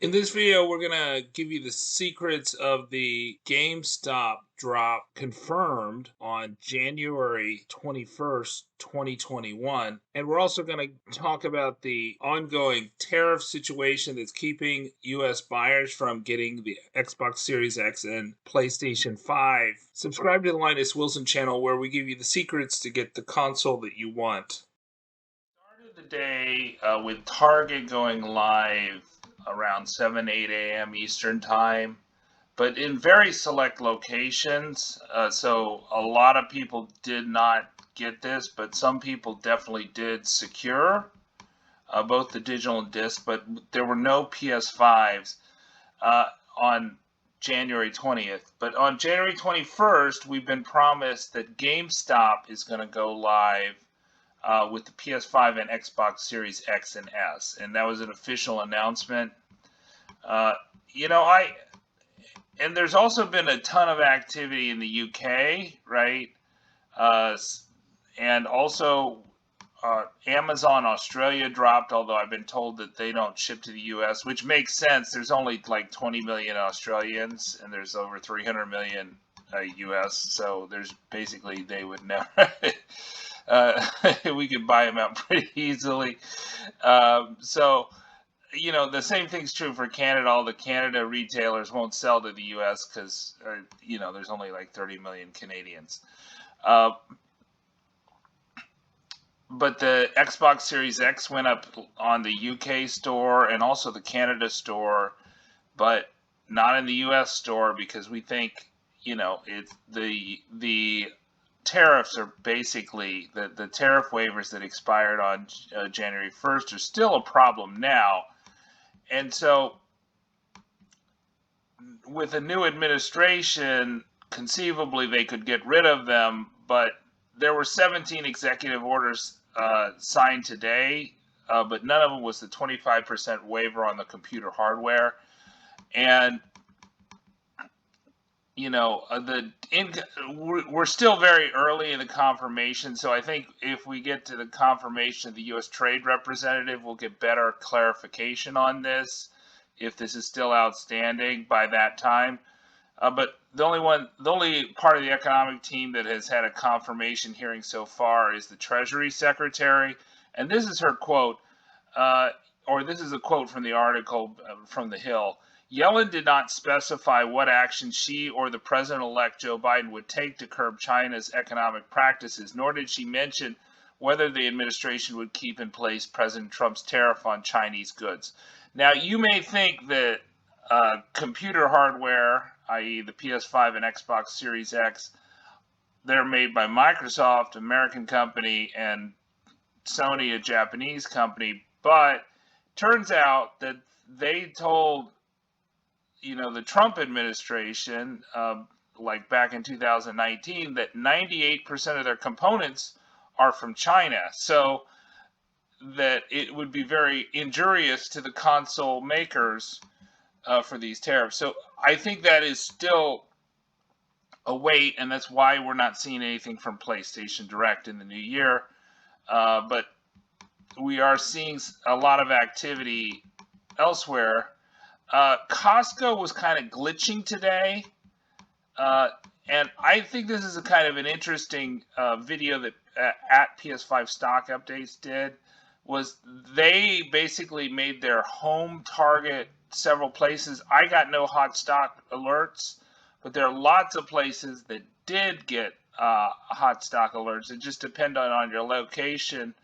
In this video, we're going to give you the secrets of the GameStop drop confirmed on January 21st, 2021. And we're also going to talk about the ongoing tariff situation that's keeping U.S. buyers from getting the Xbox Series X and PlayStation 5. Subscribe to the Linus Wilson channel where we give you the secrets to get the console that you want. Started the day with Target going live around 7-8 a.m. Eastern time, but in very select locations. So a lot of people did not get this, but some people definitely did secure both the digital and disc, but there were no PS5s on January 20th. But on January 21st, we've been promised that GameStop is going to go live with the PS5 and Xbox Series X and S, and that was an official announcement. And there's also been a ton of activity in the UK, right? And also Amazon Australia dropped, although I've been told that they don't ship to the US, which makes sense. There's only like 20 million Australians, and there's over 300 million US, so there's basically they would never. We could buy them out pretty easily. The same thing's true for Canada. All the Canada retailers won't sell to the U.S. because, there's only like 30 million Canadians. But the Xbox Series X went up on the UK store and also the Canada store, but not in the U.S. store because we think, it's the tariffs are basically the tariff waivers that expired on January 1st are still a problem now. And so with a new administration, conceivably they could get rid of them, but there were 17 executive orders signed today, but none of them was the 25% waiver on the computer hardware. And we're still very early in the confirmation, so I think if we get to the confirmation of the U.S. Trade Representative, we'll get better clarification on this, if this is still outstanding by that time. But the only part of the economic team that has had a confirmation hearing so far is the Treasury Secretary, and this is her quote, or this is a quote from the article from The Hill. Yellen did not specify what action she or the president-elect Joe Biden would take to curb China's economic practices, nor did she mention whether the administration would keep in place President Trump's tariff on Chinese goods. Now, you may think that computer hardware, i.e. the PS5 and Xbox Series X, they're made by Microsoft, an American company, and Sony, a Japanese company, but turns out that they told the Trump administration, like back in 2019, that 98% of their components are from China. So that it would be very injurious to the console makers for these tariffs. So I think that is still a wait, and that's why we're not seeing anything from PlayStation Direct in the new year. But we are seeing a lot of activity elsewhere. Costco was kind of glitching today, and I think this is a kind of an interesting video that at PS5 Stock Updates did. Was they basically made their home target several places. I got no hot stock alerts, but there are lots of places that did get hot stock alerts. It just depended on your location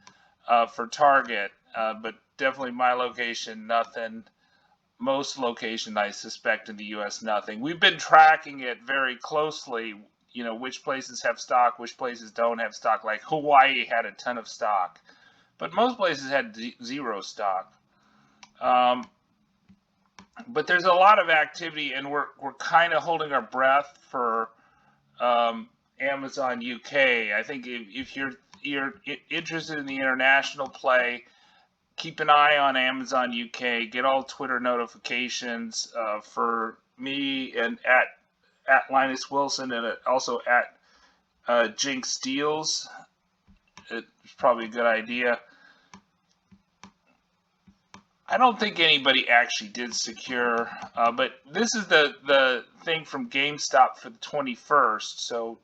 for Target, but definitely my location, nothing. Most locations, I suspect, in the U.S., nothing. We've been tracking it very closely, which places have stock, which places don't have stock. Like Hawaii had a ton of stock, but most places had zero stock. But there's a lot of activity, and we're kind of holding our breath for Amazon UK. I think if you're interested in the international play, keep an eye on Amazon UK. Get all Twitter notifications for me and at Linus Wilson, and also at Jinx Deals. It's probably a good idea. I don't think anybody actually did secure, but this is the thing from GameStop for the 21st. So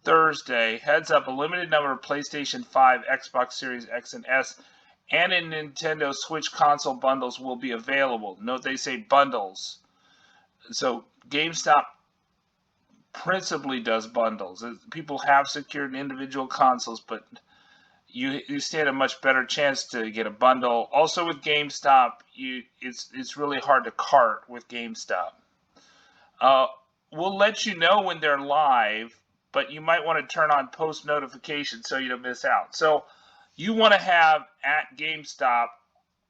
Thursday, heads up, a limited number of PlayStation 5, Xbox Series X and S, and a Nintendo Switch console bundles will be available. Note they say bundles. So GameStop principally does bundles. People have secured individual consoles, but you stand a much better chance to get a bundle. Also with GameStop, it's really hard to cart with GameStop. Uh, we'll let you know when they're live, but you might want to turn on post notifications so you don't miss out. So you want to have at GameStop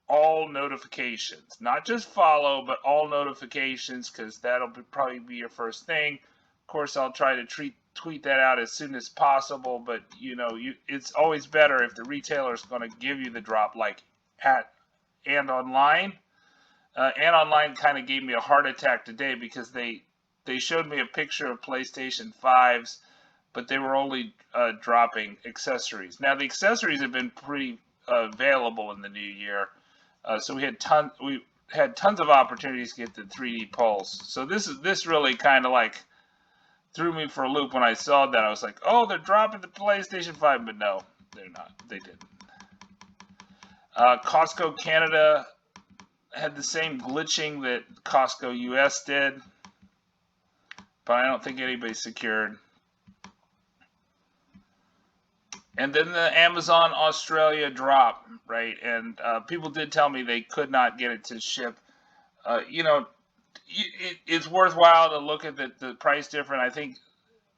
all notifications, not just follow, but all notifications, because that'll probably be your first thing. Of course, I'll try to tweet that out as soon as possible, but it's always better if the retailer is going to give you the drop, like at and online. And online kind of gave me a heart attack today because they showed me a picture of PlayStation 5s, but they were only dropping accessories. Now the accessories have been pretty available in the new year, so we had tons of opportunities to get the 3D Pulse. So this really kind of like threw me for a loop when I saw that. I was like, oh, they're dropping the PlayStation 5, but no, they're not. They didn't. Costco Canada had the same glitching that Costco US did, but I don't think anybody secured. And then the Amazon Australia drop, right? And people did tell me they could not get it to ship. It's worthwhile to look at the price difference. I think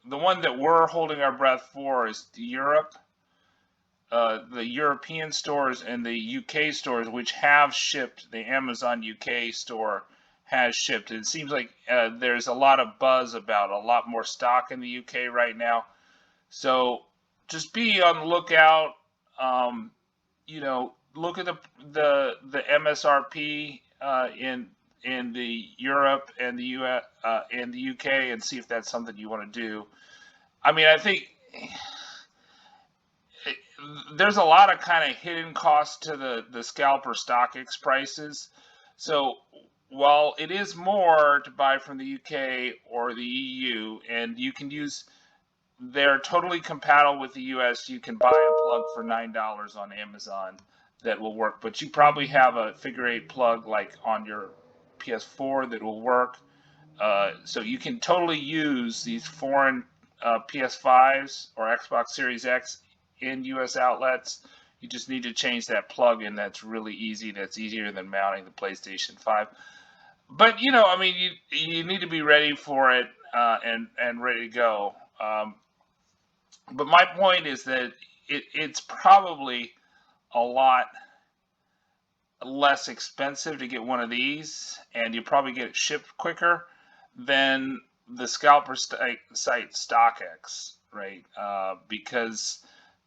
the one that we're holding our breath for is Europe. The European stores and the UK stores, which have shipped, the Amazon UK store has shipped. It seems like there's a lot of buzz about a lot more stock in the UK right now. So just be on the lookout. Look at the MSRP in the Europe and the US and the UK and see if that's something you want to do. I mean, I think there's a lot of kind of hidden costs to the scalper StockX prices. So while it is more to buy from the UK or the EU, and you can use, they're totally compatible with the US, you can buy a plug for $9 on Amazon that will work. But you probably have a figure 8 plug like on your PS4 that will work. So you can totally use these foreign PS5s or Xbox Series X in US outlets. You just need to change that plug in. That's really easy. That's easier than mounting the PlayStation 5. But I mean, you need to be ready for it and ready to go. But my point is that it's probably a lot less expensive to get one of these, and you probably get it shipped quicker than the scalper site StockX, right? Because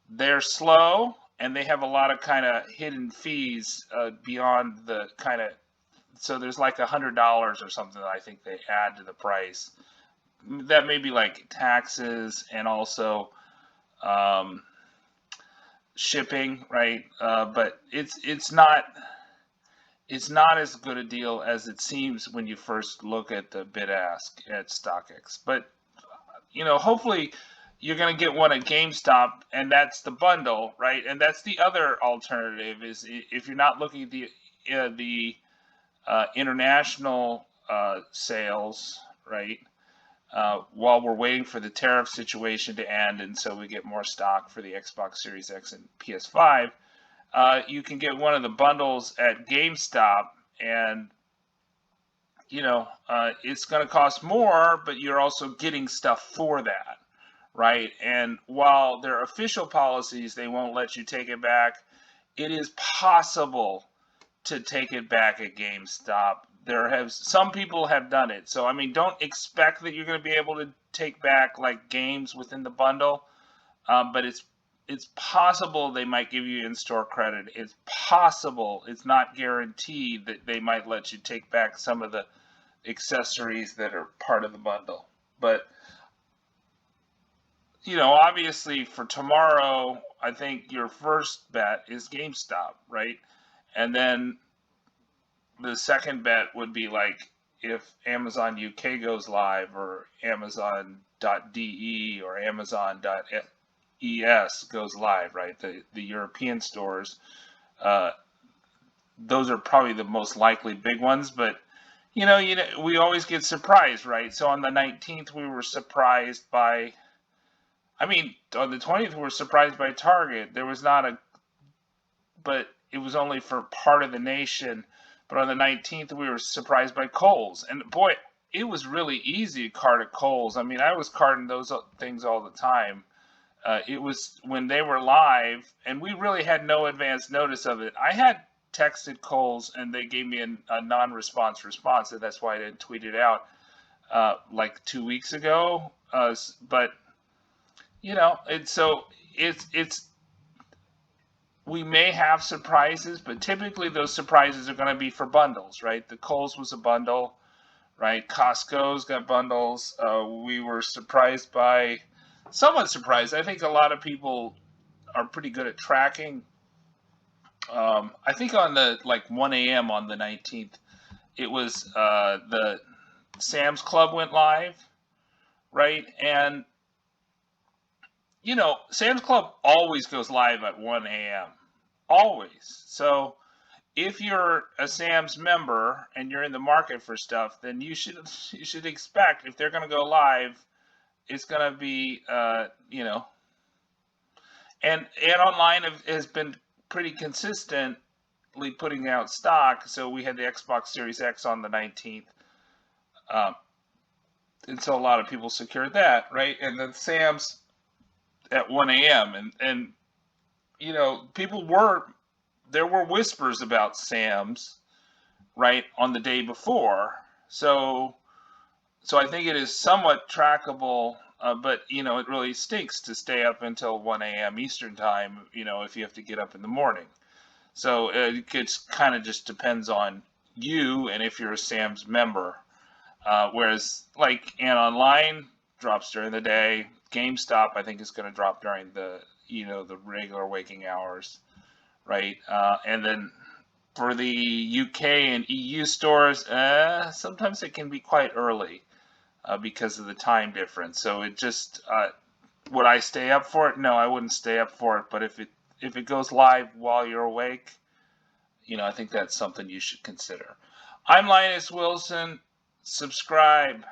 they're slow and they have a lot of kind of hidden fees beyond the kind of, so there's like $100 or something that I think they add to the price. That may be like taxes and also shipping, right? But it's not as good a deal as it seems when you first look at the bid ask at StockX. But hopefully you're going to get one at GameStop, and that's the bundle, right? And that's the other alternative, is if you're not looking at the international sales, right? While we're waiting for the tariff situation to end, and so we get more stock for the Xbox Series X and PS5, you can get one of the bundles at GameStop, and it's going to cost more, but you're also getting stuff for that, right? And while their official policies, they won't let you take it back, it is possible to take it back at GameStop. Some people have done it. So I mean, don't expect that you're going to be able to take back like games within the bundle, but it's possible they might give you in-store credit. It's possible, it's not guaranteed, that they might let you take back some of the accessories that are part of the bundle. But obviously for tomorrow, I think your first bet is GameStop, right? And then the second bet would be like if Amazon UK goes live, or Amazon.de or Amazon.es goes live, right? The European stores, uh, those are probably the most likely big ones. But we always get surprised, right? So on the 19th, we were surprised by. I mean, on the 20th, we were surprised by Target. There was not a, but it was only for part of the nation. But on the 19th, we were surprised by Kohl's. And boy, it was really easy to cart at Kohl's. I mean, I was carting those things all the time. It was when they were live, and we really had no advance notice of it. I had texted Kohl's, and they gave me a non-response response, and that's why I didn't tweet it out like 2 weeks ago. But it's we may have surprises, but typically those surprises are going to be for bundles, right? The Kohl's was a bundle, right? Costco's got bundles. We were somewhat surprised. I think a lot of people are pretty good at tracking. I think on the 1 a.m. on the 19th, it was the Sam's Club went live, right? And Sam's Club always goes live at 1 a.m. Always. So if you're a Sam's member and you're in the market for stuff, then you should expect, if they're going to go live, it's going to be and online has been pretty consistently putting out stock. So we had the Xbox Series X on the 19th. And so a lot of people secured that, right? And then Sam's at 1 a.m. and there were whispers about Sam's, right, on the day before. So I think it is somewhat trackable, but it really stinks to stay up until 1 a.m. Eastern time, if you have to get up in the morning. So it kind of just depends on you and if you're a Sam's member. Whereas and online drops during the day. GameStop, I think, is going to drop during the regular waking hours, right? And then for the UK and EU stores, sometimes it can be quite early because of the time difference. So it just would I stay up for it? No, I wouldn't stay up for it. But if it goes live while you're awake, I think that's something you should consider. I'm Linus Wilson. Subscribe.